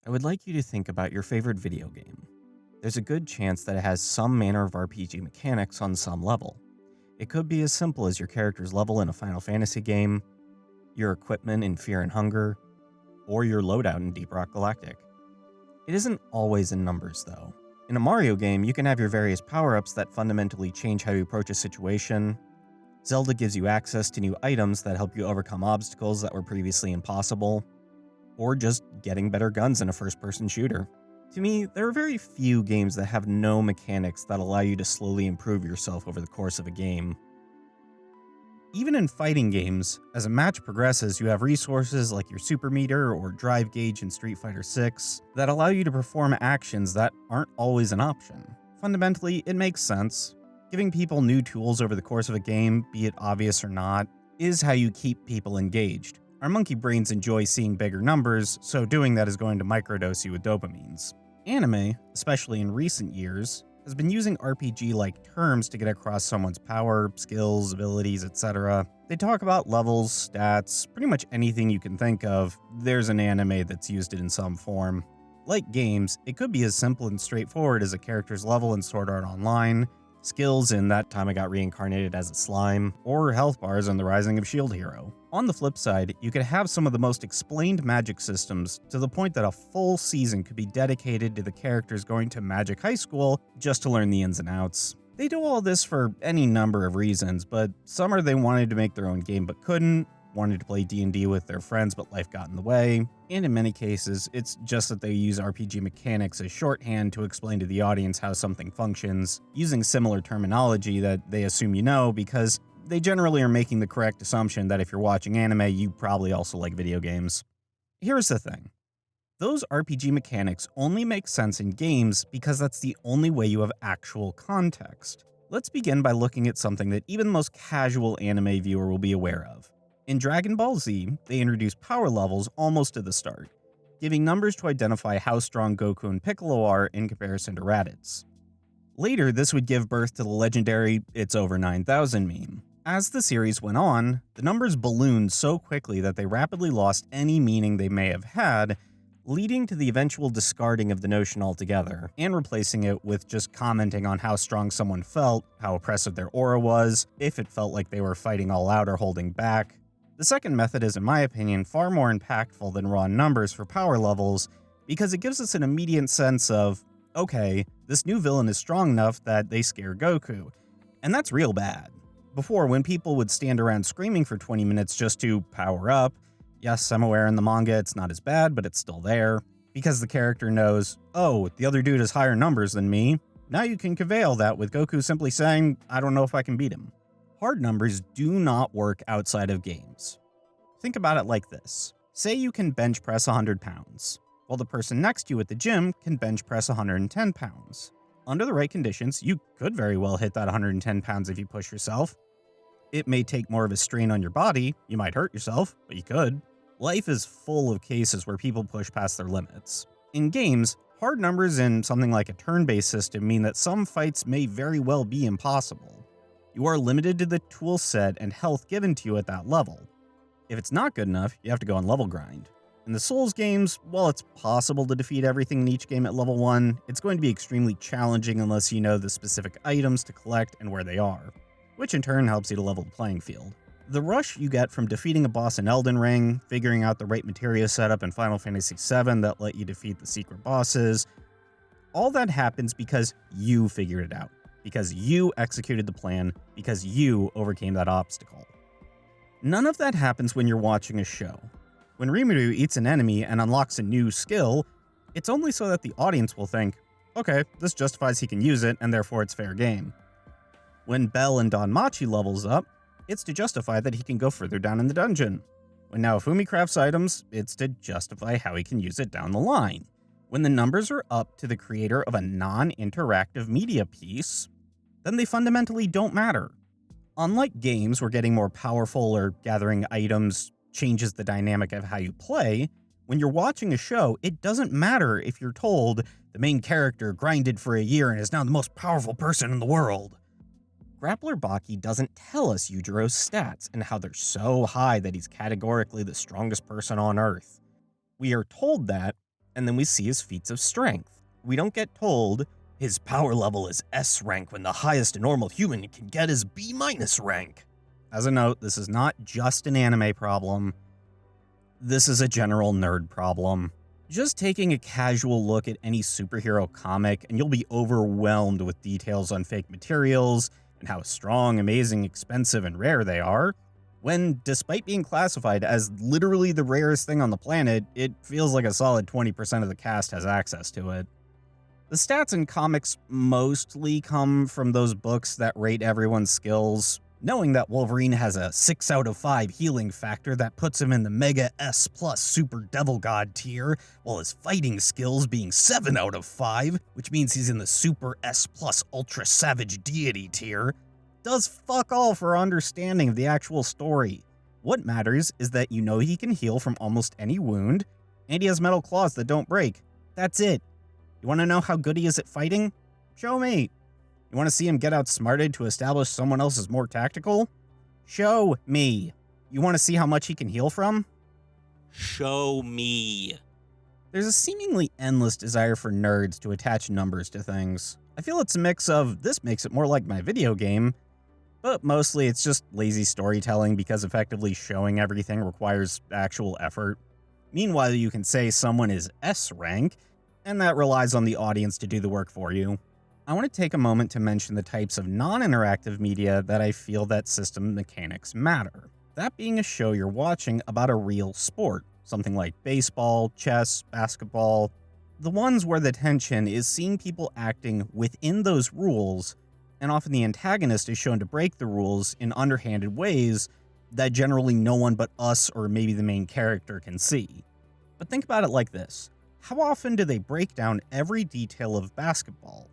I would like you to think about your favorite video game. There's a good chance that it has some manner of RPG mechanics on some level. It could be as simple as your character's level in a Final Fantasy game, your equipment in Fear and Hunger, or your loadout in Deep Rock Galactic. It isn't always in numbers, though. In a Mario game, you can have your various power-ups that fundamentally change how you approach a situation. Zelda gives you access to new items that help you overcome obstacles that were previously impossible, or just getting better guns in a first-person shooter. To me, there are very few games that have no mechanics that allow you to slowly improve yourself over the course of a game. Even in fighting games, as a match progresses, you have resources like your super meter or drive gauge in Street Fighter 6 that allow you to perform actions that aren't always an option. Fundamentally, it makes sense. Giving people new tools over the course of a game, be it obvious or not, is how you keep people engaged. Our monkey brains enjoy seeing bigger numbers, so doing that is going to microdose you with dopamines. Anime, especially in recent years, has been using RPG-like terms to get across someone's power, skills, abilities, etc. They talk about levels, stats, pretty much anything you can think of, there's an anime that's used it in some form. Like games, it could be as simple and straightforward as a character's level in Sword Art Online, skills in That Time I Got Reincarnated as a Slime, or health bars in The Rising of Shield Hero. On the flip side, you could have some of the most explained magic systems to the point that a full season could be dedicated to the characters going to Magic High School just to learn the ins and outs. They do all this for any number of reasons, but some are they wanted to make their own game but couldn't, wanted to play D&D with their friends but life got in the way, and in many cases, it's just that they use RPG mechanics as shorthand to explain to the audience how something functions, using similar terminology that they assume you know because they generally are making the correct assumption that if you're watching anime, you probably also like video games. Here's the thing. Those RPG mechanics only make sense in games because that's the only way you have actual context. Let's begin by looking at something that even the most casual anime viewer will be aware of. In Dragon Ball Z, they introduced power levels almost at the start, giving numbers to identify how strong Goku and Piccolo are in comparison to Raditz. Later, this would give birth to the legendary "It's over 9,000" meme. As the series went on, the numbers ballooned so quickly that they rapidly lost any meaning they may have had, leading to the eventual discarding of the notion altogether, and replacing it with just commenting on how strong someone felt, how oppressive their aura was, if it felt like they were fighting all out or holding back. The second method is, in my opinion, far more impactful than raw numbers for power levels, because it gives us an immediate sense of, okay, this new villain is strong enough that they scare Goku, and that's real bad. Before, when people would stand around screaming for 20 minutes just to power up, yes, I'm aware in the manga it's not as bad, but it's still there, because the character knows, oh, the other dude has higher numbers than me. Now you can convey all that with Goku simply saying, I don't know if I can beat him. Hard numbers do not work outside of games. Think about it like this. Say you can bench press 100 pounds, while the person next to you at the gym can bench press 110 pounds. Under the right conditions, you could very well hit that 110 pounds if you push yourself. It may take more of a strain on your body, you might hurt yourself, but you could. Life is full of cases where people push past their limits. In games, hard numbers in something like a turn-based system mean that some fights may very well be impossible. You are limited to the tool set and health given to you at that level. If it's not good enough, you have to go on level grind. In the Souls games, while it's possible to defeat everything in each game at level 1, it's going to be extremely challenging unless you know the specific items to collect and where they are, which in turn helps you to level the playing field. The rush you get from defeating a boss in Elden Ring, figuring out the right materia setup in Final Fantasy VII that let you defeat the secret bosses, all that happens because you figured it out, because you executed the plan, because you overcame that obstacle. None of that happens when you're watching a show. When Rimuru eats an enemy and unlocks a new skill, it's only so that the audience will think, okay, this justifies he can use it and therefore it's fair game. When Bell and Danmachi levels up, it's to justify that he can go further down in the dungeon. When Naofumi crafts items, it's to justify how he can use it down the line. When the numbers are up to the creator of a non-interactive media piece, then they fundamentally don't matter. Unlike games where getting more powerful or gathering items changes the dynamic of how you play, when you're watching a show, it doesn't matter if you're told the main character grinded for a year and is now the most powerful person in the world. Grappler Baki doesn't tell us Yujiro's stats and how they're so high that he's categorically the strongest person on Earth. We are told that, and then we see his feats of strength. We don't get told his power level is S rank when the highest a normal human can get is B- rank. As a note, this is not just an anime problem. This is a general nerd problem. Just taking a casual look at any superhero comic and you'll be overwhelmed with details on fake materials and how strong, amazing, expensive, and rare they are, when, despite being classified as literally the rarest thing on the planet, it feels like a solid 20% of the cast has access to it. The stats in comics mostly come from those books that rate everyone's skills, knowing that Wolverine has a 6 out of 5 healing factor that puts him in the Mega S plus Super Devil God tier, while his fighting skills being 7 out of 5, which means he's in the Super S plus Ultra Savage Deity tier, does fuck all for our understanding of the actual story. What matters is that you know he can heal from almost any wound, and he has metal claws that don't break. That's it. You want to know how good he is at fighting? Show me. You want to see him get outsmarted to establish someone else is more tactical? Show me. You want to see how much he can heal from? Show me. There's a seemingly endless desire for nerds to attach numbers to things. I feel it's a mix of, this makes it more like my video game, but mostly it's just lazy storytelling because effectively showing everything requires actual effort. Meanwhile, you can say someone is S rank, and that relies on the audience to do the work for you. I want to take a moment to mention the types of non-interactive media that I feel that system mechanics matter. That being a show you're watching about a real sport, something like baseball, chess, basketball, the ones where the tension is seeing people acting within those rules, and often the antagonist is shown to break the rules in underhanded ways that generally no one but us or maybe the main character can see. But think about it like this. How often do they break down every detail of basketball?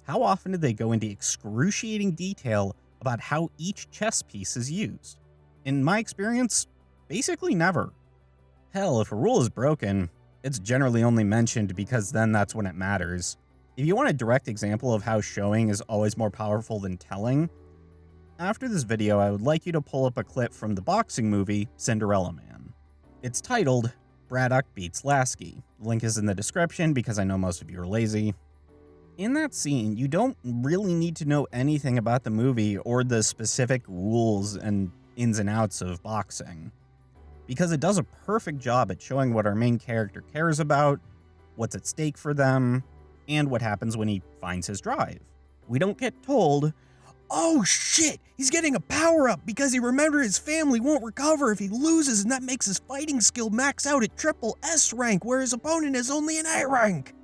How often do they go into excruciating detail about how each chess piece is used? In my experience, basically never. Hell, if a rule is broken, it's generally only mentioned because then that's when it matters. If you want a direct example of how showing is always more powerful than telling, after this video I would like you to pull up a clip from the boxing movie Cinderella Man. It's titled, Braddock Beats Lasky. The link is in the description because I know most of you are lazy. In that scene, you don't really need to know anything about the movie or the specific rules and ins and outs of boxing, because it does a perfect job at showing what our main character cares about, what's at stake for them, and what happens when he finds his drive. We don't get told, oh shit, he's getting a power-up because he remembered his family won't recover if he loses and that makes his fighting skill max out at triple S rank where his opponent is only an A rank.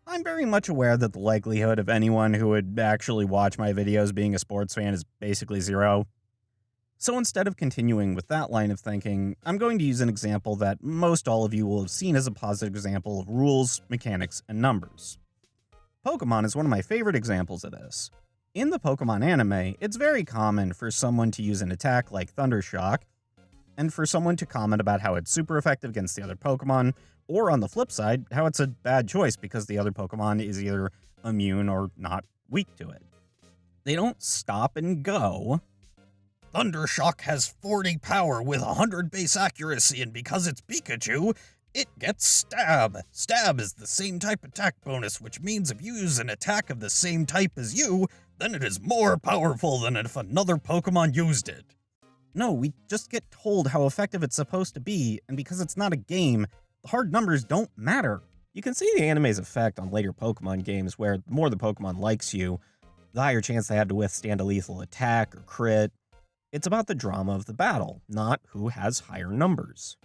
I'm very much aware that the likelihood of anyone who would actually watch my videos being a sports fan is basically zero. So instead of continuing with that line of thinking, I'm going to use an example that most all of you will have seen as a positive example of rules, mechanics, and numbers. Pokemon is one of my favorite examples of this. In the Pokemon anime, it's very common for someone to use an attack like Thunder Shock, and for someone to comment about how it's super effective against the other Pokemon, or on the flip side, how it's a bad choice because the other Pokemon is either immune or not weak to it. They don't stop and go, Thunder Shock has 40 power with 100 base accuracy, and because it's Pikachu, it gets Stab. Stab is the same type attack bonus, which means if you use an attack of the same type as you, then it is more powerful than if another Pokemon used it. No, we just get told how effective it's supposed to be, and because it's not a game, the hard numbers don't matter. You can see the anime's effect on later Pokemon games where the more the Pokemon likes you, the higher chance they have to withstand a lethal attack or crit. It's about the drama of the battle, not who has higher numbers.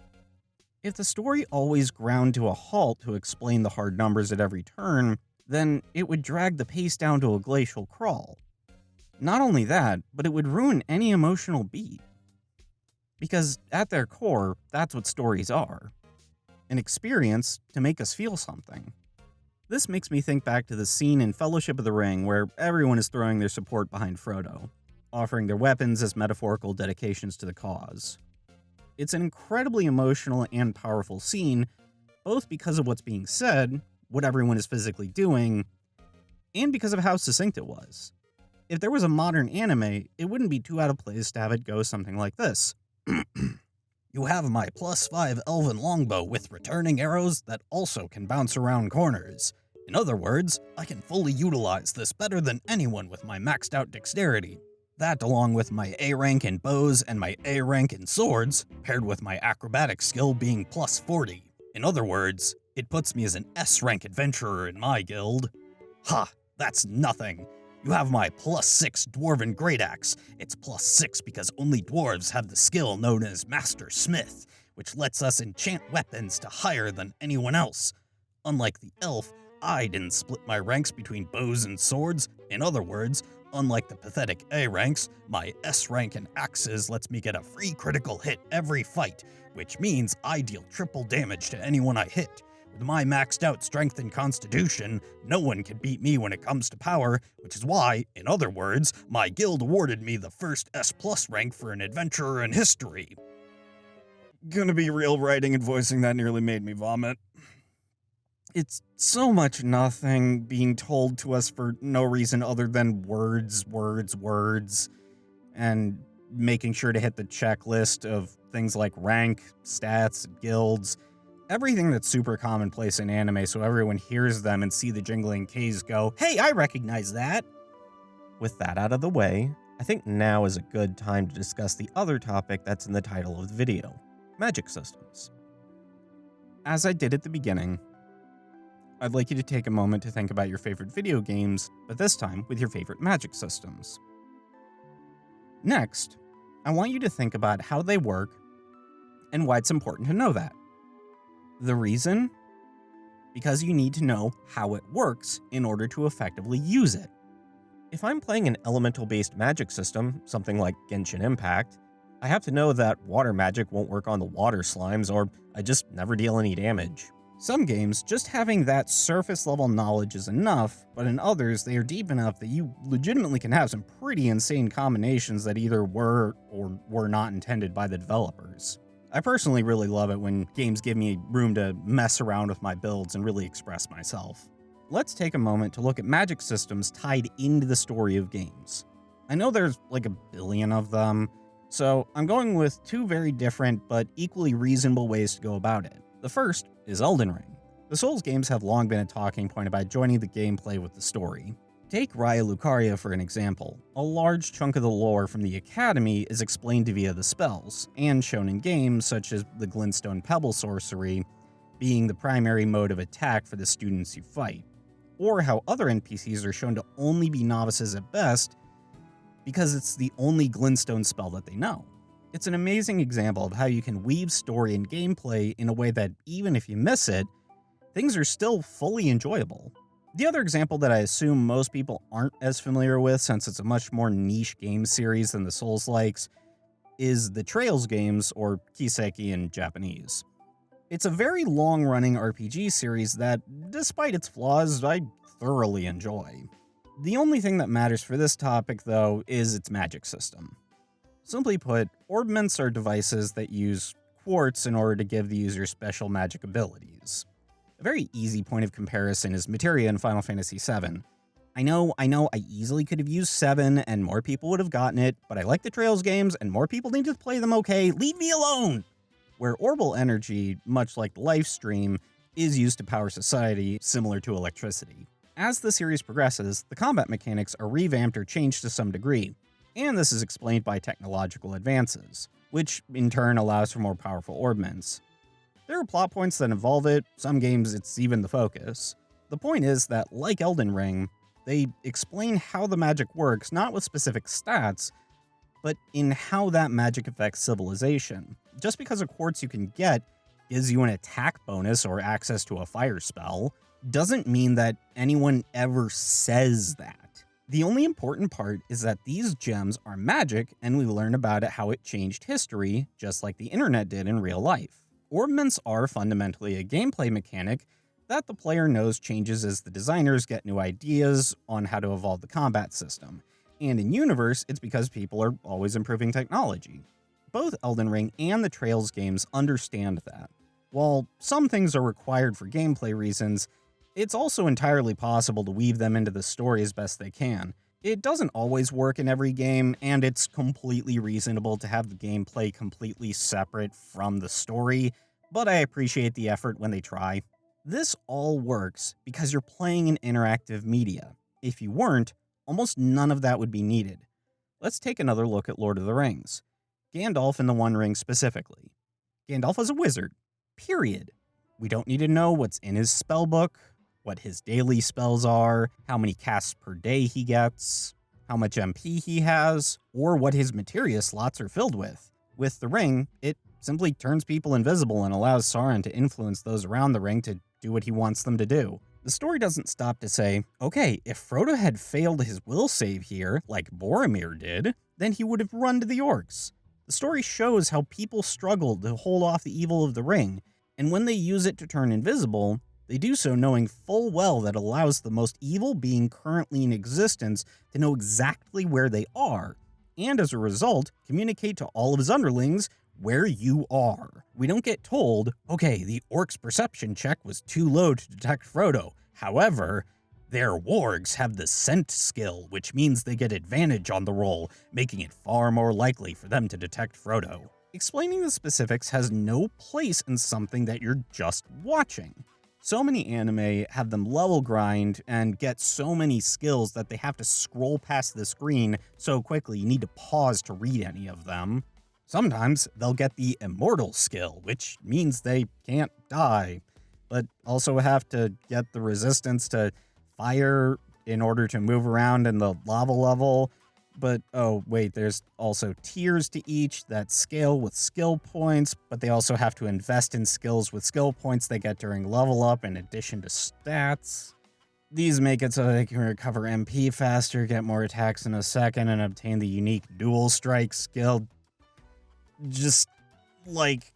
If the story always ground to a halt to explain the hard numbers at every turn, then it would drag the pace down to a glacial crawl. Not only that, but it would ruin any emotional beat. Because at their core, that's what stories are. An experience to make us feel something. This makes me think back to the scene in Fellowship of the Ring where everyone is throwing their support behind Frodo, offering their weapons as metaphorical dedications to the cause. It's an incredibly emotional and powerful scene, both because of what's being said, what everyone is physically doing, and because of how succinct it was. If there was a modern anime, it wouldn't be too out of place to have it go something like this. You have my +5 elven longbow with returning arrows that also can bounce around corners. In other words, I can fully utilize this better than anyone with my maxed out dexterity. That, along with my A rank in bows and my A rank in swords, paired with my acrobatic skill being +40. In other words, it puts me as an S rank adventurer in my guild. Ha, that's nothing. You have my +6 dwarven great axe. It's +6 because only dwarves have the skill known as Master Smith, which lets us enchant weapons to higher than anyone else. Unlike the elf, I didn't split my ranks between bows and swords. In other words, unlike the pathetic A ranks, my S rank in axes lets me get a free critical hit every fight, which means I deal triple damage to anyone I hit. With my maxed out strength and constitution, no one can beat me when it comes to power, which is why, in other words, my guild awarded me the first S+ rank for an adventurer in history. Gonna be real, writing and voicing that nearly made me vomit. It's so much nothing being told to us for no reason other than words, and making sure to hit the checklist of things like rank, stats, guilds, everything that's super commonplace in anime so everyone hears them and see the jingling keys go, hey, I recognize that! With that out of the way, I think now is a good time to discuss the other topic that's in the title of the video, magic systems. As I did at the beginning, I'd like you to take a moment to think about your favorite video games, but this time with your favorite magic systems. Next, I want you to think about how they work and why it's important to know that. The reason? Because you need to know how it works in order to effectively use it. If I'm playing an elemental-based magic system, something like Genshin Impact, I have to know that water magic won't work on the water slimes or I just never deal any damage. Some games, just having that surface level knowledge is enough, but in others, they are deep enough that you legitimately can have some pretty insane combinations that either were or were not intended by the developers. I personally really love it when games give me room to mess around with my builds and really express myself. Let's take a moment to look at magic systems tied into the story of games. I know there's like a billion of them, so I'm going with two very different but equally reasonable ways to go about it. The first is Elden Ring. The Souls games have long been a talking point about joining the gameplay with the story. Take Raya Lucaria for an example. A large chunk of the lore from the Academy is explained via the spells, and shown in games such as the Glintstone Pebble sorcery being the primary mode of attack for the students you fight, or how other NPCs are shown to only be novices at best because it's the only Glintstone spell that they know. It's an amazing example of how you can weave story and gameplay in a way that, even if you miss it, things are still fully enjoyable. The other example that I assume most people aren't as familiar with, since it's a much more niche game series than the Souls-likes, is the Trails games, or Kiseki in Japanese. It's a very long-running RPG series that, despite its flaws, I thoroughly enjoy. The only thing that matters for this topic, though, is its magic system. Simply put, orbments are devices that use quartz in order to give the user special magic abilities. A very easy point of comparison is materia in Final Fantasy VII. I know, I easily could have used 7 and more people would have gotten it, but I like the Trails games and more people need to play them, okay? Leave me alone! Where orbal energy, much like the life stream, is used to power society, similar to electricity. As the series progresses, the combat mechanics are revamped or changed to some degree, and this is explained by technological advances, which in turn allows for more powerful orbments. There are plot points that involve it, some games it's even the focus. The point is that, like Elden Ring, they explain how the magic works not with specific stats, but in how that magic affects civilization. Just because a quartz you can get gives you an attack bonus or access to a fire spell, doesn't mean that anyone ever says that. The only important part is that these gems are magic, and we learn about it how it changed history, just like the internet did in real life. Orbments are fundamentally a gameplay mechanic that the player knows changes as the designers get new ideas on how to evolve the combat system. And in universe, it's because people are always improving technology. Both Elden Ring and the Trails games understand that. While some things are required for gameplay reasons, it's also entirely possible to weave them into the story as best they can. It doesn't always work in every game, and it's completely reasonable to have the gameplay completely separate from the story, but I appreciate the effort when they try. This all works because you're playing in interactive media. If you weren't, almost none of that would be needed. Let's take another look at Lord of the Rings. Gandalf in the One Ring specifically. Gandalf is a wizard. Period. We don't need to know what's in his spellbook, what his daily spells are, how many casts per day he gets, how much MP he has, or what his materia slots are filled with. With the ring, it simply turns people invisible and allows Sauron to influence those around the ring to do what he wants them to do. The story doesn't stop to say, okay, if Frodo had failed his will save here, like Boromir did, then he would have run to the orcs. The story shows how people struggled to hold off the evil of the ring, and when they use it to turn invisible, they do so knowing full well that allows the most evil being currently in existence to know exactly where they are, and as a result, communicate to all of his underlings where you are. We don't get told, okay, the orc's perception check was too low to detect Frodo. However, their wargs have the scent skill, which means they get advantage on the roll, making it far more likely for them to detect Frodo. Explaining the specifics has no place in something that you're just watching. So many anime have them level grind and get so many skills that they have to scroll past the screen so quickly you need to pause to read any of them. Sometimes they'll get the immortal skill, which means they can't die, but also have to get the resistance to fire in order to move around in the lava level. But oh wait, there's also tiers to each that scale with skill points, but they also have to invest in skills with skill points they get during level up in addition to stats. These make it so they can recover MP faster, get more attacks in a second, and obtain the unique dual strike skill. Just like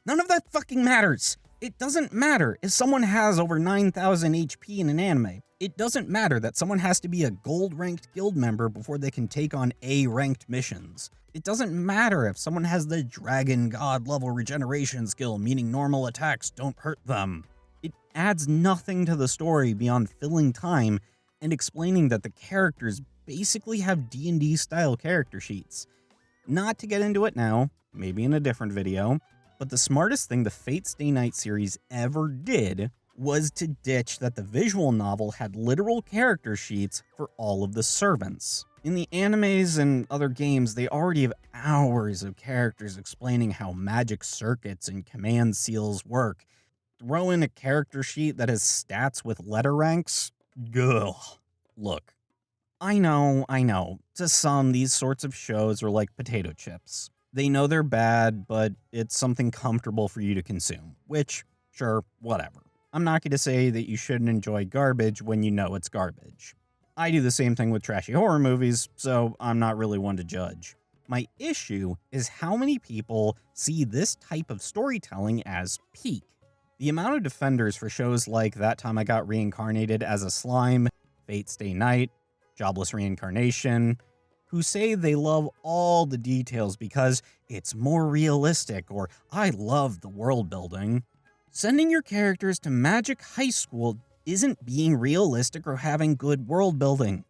none of that fucking matters. It doesn't matter if someone has over 9,000 HP in an anime. It doesn't matter that someone has to be a gold-ranked guild member before they can take on A-ranked missions. It doesn't matter if someone has the Dragon God level regeneration skill, meaning normal attacks don't hurt them. It adds nothing to the story beyond filling time and explaining that the characters basically have D&D style character sheets. Not to get into it now, maybe in a different video, but the smartest thing the Fate Stay Night series ever did was to ditch that the visual novel had literal character sheets for all of the servants. In the animes and other games, they already have hours of characters explaining how magic circuits and command seals work. Throw in a character sheet that has stats with letter ranks? Ugh. Look, I know. To some, these sorts of shows are like potato chips. They know they're bad, but it's something comfortable for you to consume, which, sure, whatever. I'm not going to say that you shouldn't enjoy garbage when you know it's garbage. I do the same thing with trashy horror movies, so I'm not really one to judge. My issue is how many people see this type of storytelling as peak. The amount of defenders for shows like That Time I Got Reincarnated as a Slime, Fate Stay Night, Jobless Reincarnation, who say they love all the details because it's more realistic or I love the world building. Sending your characters to Magic High School isn't being realistic or having good world building.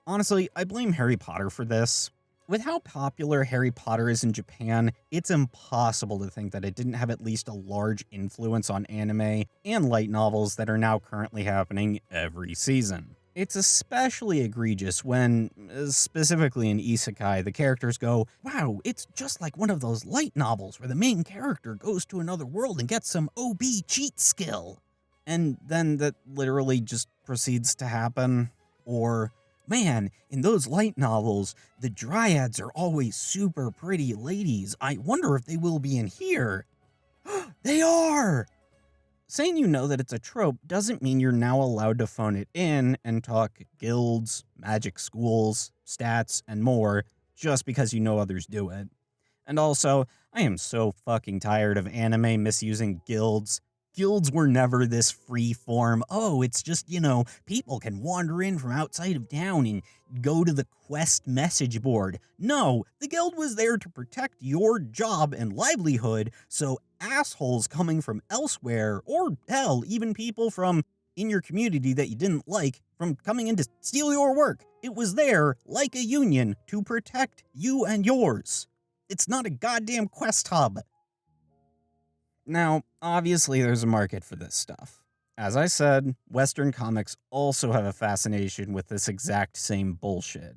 Honestly, I blame Harry Potter for this. With how popular Harry Potter is in Japan, it's impossible to think that it didn't have at least a large influence on anime and light novels that are now currently happening every season. It's especially egregious when, specifically in isekai, the characters go, wow, it's just like one of those light novels where the main character goes to another world and gets some OB cheat skill. And then that literally just proceeds to happen. Or, man, in those light novels, the dryads are always super pretty ladies. I wonder if they will be in here. They are! Saying you know that it's a trope doesn't mean you're now allowed to phone it in and talk guilds, magic schools, stats, and more just because you know others do it. And also, I am so fucking tired of anime misusing guilds. Guilds were never this free form, oh, it's just, people can wander in from outside of town and go to the quest message board. No, the guild was there to protect your job and livelihood, so assholes coming from elsewhere, or hell, even people from in your community that you didn't like from coming in to steal your work. It was there, like a union, to protect you and yours. It's not a goddamn quest hub. Now, obviously there's a market for this stuff. As I said, Western comics also have a fascination with this exact same bullshit.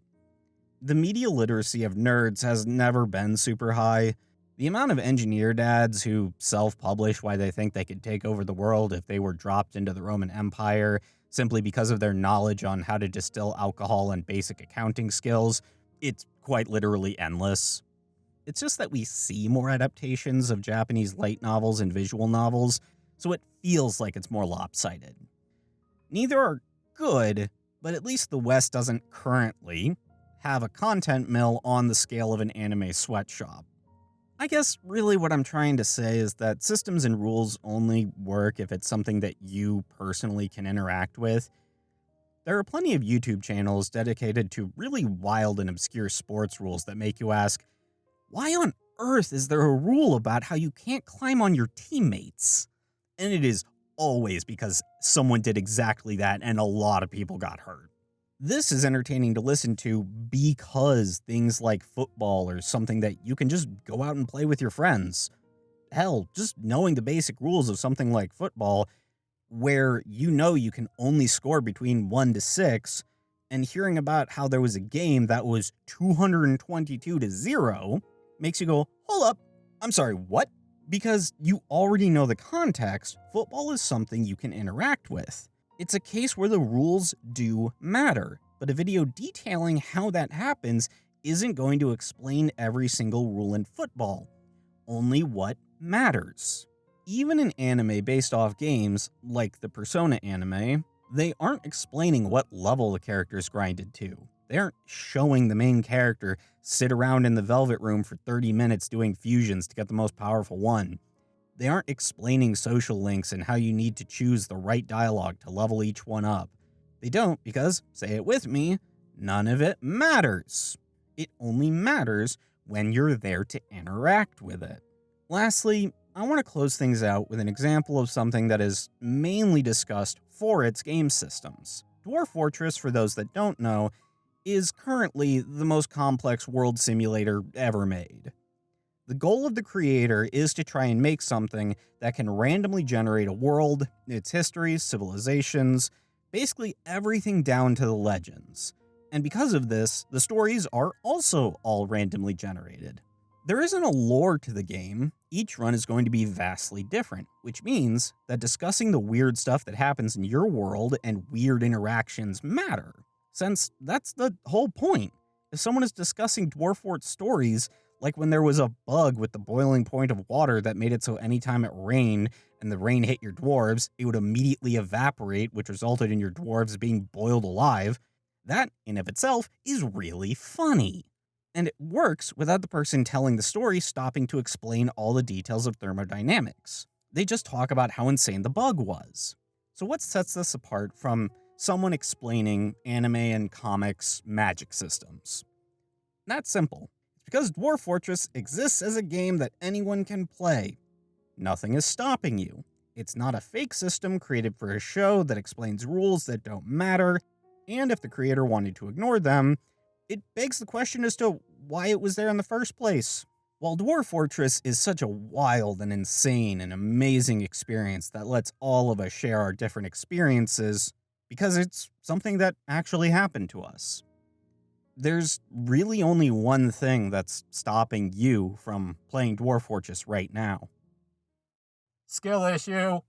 The media literacy of nerds has never been super high. The amount of engineer dads who self-publish why they think they could take over the world if they were dropped into the Roman Empire simply because of their knowledge on how to distill alcohol and basic accounting skills, it's quite literally endless. It's just that we see more adaptations of Japanese light novels and visual novels, so it feels like it's more lopsided. Neither are good, but at least the West doesn't currently have a content mill on the scale of an anime sweatshop. I guess really what I'm trying to say is that systems and rules only work if it's something that you personally can interact with. There are plenty of YouTube channels dedicated to really wild and obscure sports rules that make you ask, why on earth is there a rule about how you can't climb on your teammates? And it is always because someone did exactly that and a lot of people got hurt. This is entertaining to listen to because things like football are something that you can just go out and play with your friends. Hell, just knowing the basic rules of something like football, where you can only score between 1 to 6, and hearing about how there was a game that was 222 to 0 makes you go, hold up, I'm sorry, what? Because you already know the context, football is something you can interact with. It's a case where the rules do matter, but a video detailing how that happens isn't going to explain every single rule in football, only what matters. Even in anime based off games, like the Persona anime, they aren't explaining what level the character's grinded to. They aren't showing the main character sit around in the Velvet Room for 30 minutes doing fusions to get the most powerful one. They aren't explaining social links and how you need to choose the right dialogue to level each one up. They don't because, say it with me, none of it matters. It only matters when you're there to interact with it. Lastly, I want to close things out with an example of something that is mainly discussed for its game systems. Dwarf Fortress, for those that don't know, is currently the most complex world simulator ever made. The goal of the creator is to try and make something that can randomly generate a world, its history, civilizations, basically everything down to the legends. And because of this, the stories are also all randomly generated. There isn't a lore to the game. Each run is going to be vastly different, which means that discussing the weird stuff that happens in your world and weird interactions matter, since that's the whole point. If someone is discussing Dwarf Fort stories, like when there was a bug with the boiling point of water that made it so anytime it rained and the rain hit your dwarves, it would immediately evaporate, which resulted in your dwarves being boiled alive, that in of itself is really funny. And it works without the person telling the story stopping to explain all the details of thermodynamics. They just talk about how insane the bug was. So what sets this apart from someone explaining anime and comics magic systems? That's simple. Because Dwarf Fortress exists as a game that anyone can play. Nothing is stopping you. It's not a fake system created for a show that explains rules that don't matter, and if the creator wanted to ignore them, it begs the question as to why it was there in the first place. While Dwarf Fortress is such a wild and insane and amazing experience that lets all of us share our different experiences, because it's something that actually happened to us. There's really only one thing that's stopping you from playing Dwarf Fortress right now. Skill issue.